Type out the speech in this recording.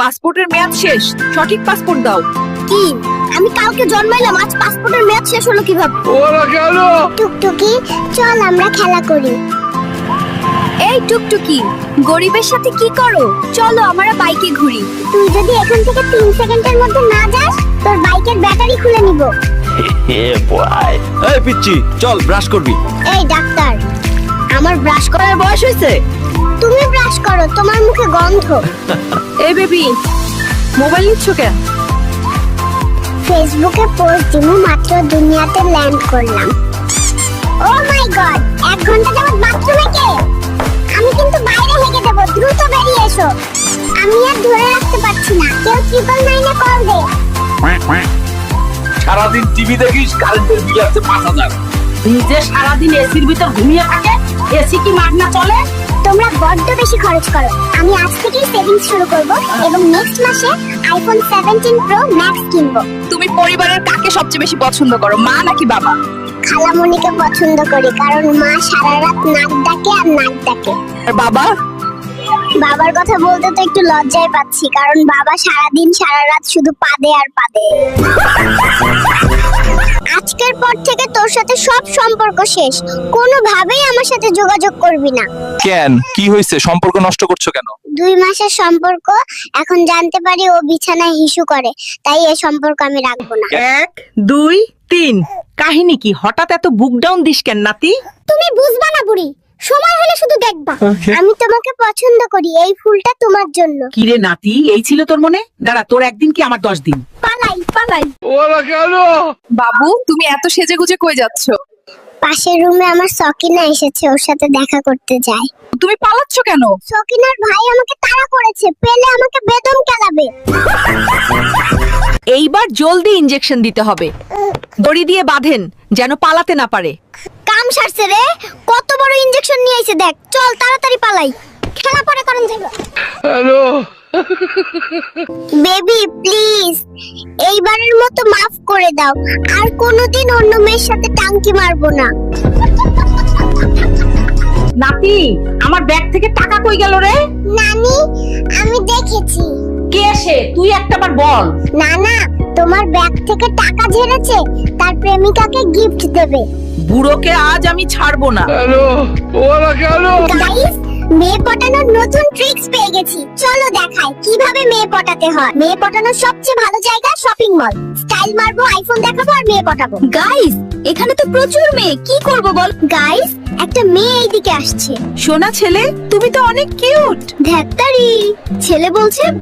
পাসপোর্টের মেয়াদ শেষ, সঠিক পাসপোর্ট দাও। কি? আমি কালকে জন্মাইলাম, আজ পাসপোর্টের মেয়াদ শেষ হলো কিভাবে? ওরা কেন? টুকটুকি, চল আমরা খেলা করি। এই টুকটুকি, গরিবের সাথে কি করো? চলো আমরা বাইকে ঘুরি। তুই যদি এখান থেকে 3 সেকেন্ডের মধ্যে না যাস, তোর বাইকের ব্যাটারি খুলে নিব। এই পিচ্চি, চল ব্রাশ করবি। এই ডাক্তার, আমার ব্রাশ করার বয়স হয়েছে। তুমি ব্রাশ করো, তোমার মুখে গন্ধ। এই বেবি, মোবাইল নিচ্ছ কেন? ফেসবুকে পোস্ট দিমু, মাত্র দুনিয়াতে ল্যান্ড করলাম। ও মাই গড, 1 ঘন্টা যাবত বাথরুমে কে? আমি কিন্তু বাইরে হেগে দেব, দ্রুত বেরিয়ে এসো। আমি আর ধরে রাখতে পারছি না, কেউ 999 কল দে। সারাদিন টিভি দেখিস, কারেন্টের বিল আসছে 5000। নিজে সারাদিন এসির ভিতর ঘুমিয়ে থাকে, এসি কি মাগনা চলে? তোমরা বড্ড বেশি খরচ করো। আমি আজ থেকেই সেভিংস শুরু করব এবং নেক্সট মাসে আইফোন 17 প্রো ম্যাক্স কিনবো। তুমি পরিবারের কাকে সবচেয়ে বেশি পছন্দ করো, মা নাকি বাবা? খালামণিকে পছন্দ করি, কারণ মা সারা রাত নাক ডাকে আর নাক ডাকে। আর বাবা? বাবার কথা বলতে তো একটু লজ্জায় পাচ্ছি, কারণ বাবা সারাদিন সারা রাত শুধু পাদে আর পাদে। আজকের পর থেকে তোর সাথে সব সম্পর্ক শেষ, কোনোভাবেই আমার সাথে যোগাযোগ করবি না। কেন, কি হয়েছে? সম্পর্ক নষ্ট করছো কেন? 2 মাসের সম্পর্ক, এখন জানতে পারি ও বিছানায় হিসু করে, তাই এই সম্পর্ক আমি রাখবো না। 1 2 3। কাহিনী কি? হঠাৎ এত বুক ডাউন দিস কেন নাতি? তুমি বুঝবা না বুড়ি, সময় হলে শুধু দেখবা। আমি তোমাকে পছন্দ করি, এই ফুলটা তোমার জন্য। কি রে নাতি, এই ছিল তোর মনে? দাঁড়া, তোর একদিন কি আমার 10 দিন? পালাই পালাই। ওরা কেন? বাবু, তুমি এত সেজেগুজে কই যাচ্ছ? পাশের রুমে আমার সকিনা এসেছে, ওর সাথে দেখা করতে যাই। তুমি পালাচ্ছ কেন? সকিনার ভাই আমাকে তাড়া করেছে, পেলে আমাকে বেদম কেলাবে। এইবার জলদি ইনজেকশন দিতে হবে। দড়ি দিয়ে বাঁধেন, যেন পালাতে না পারে। কাম সারছে রে, কত বড় ইনজেকশন নিয়ে আইছে দেখ। চল তাড়াতাড়ি পালাই, খেলা পরে করন যাবে। হ্যালো, বেবি প্লিজ, এইবারের মতো মাফ করে দাও, আর কোনোদিন অন্য মেয়ের সাথে টাঙ্কি মারবো না। নাতি, আমার ব্যাগ থেকে টাকা কই গেল রে? নানি, আমি দেখেছি। কে সে? তুই একটাবার বল। না না, তোমার ব্যাগ থেকে টাকা ঝেড়েছে, তার প্রেমিকাকে গিফট দেবে। বুড়োকে আজ আমি ছাড়বো না। হ্যালো, ওরা কেন? গাইস, মেয়ে পটানোর নতুন ট্রিক্স পেয়ে গেছি, চলো দেখাই কিভাবে মেয়ে পটাতে হয়। মেয়ে পটানোর সবচেয়ে ভালো জায়গা শপিং মল। স্টাইল মারবো, আইফোন দেখাবো আর মেয়ে পটাবো। গাইস, এখানে তো প্রচুর মেয়ে, কি করব বল? গাইস, একটা মেয়ে এইদিকে আসছে। সোনা ছেলে, তুমি তো অনেক কিউট। ধ্যাত্তারি, ছেলে বলছে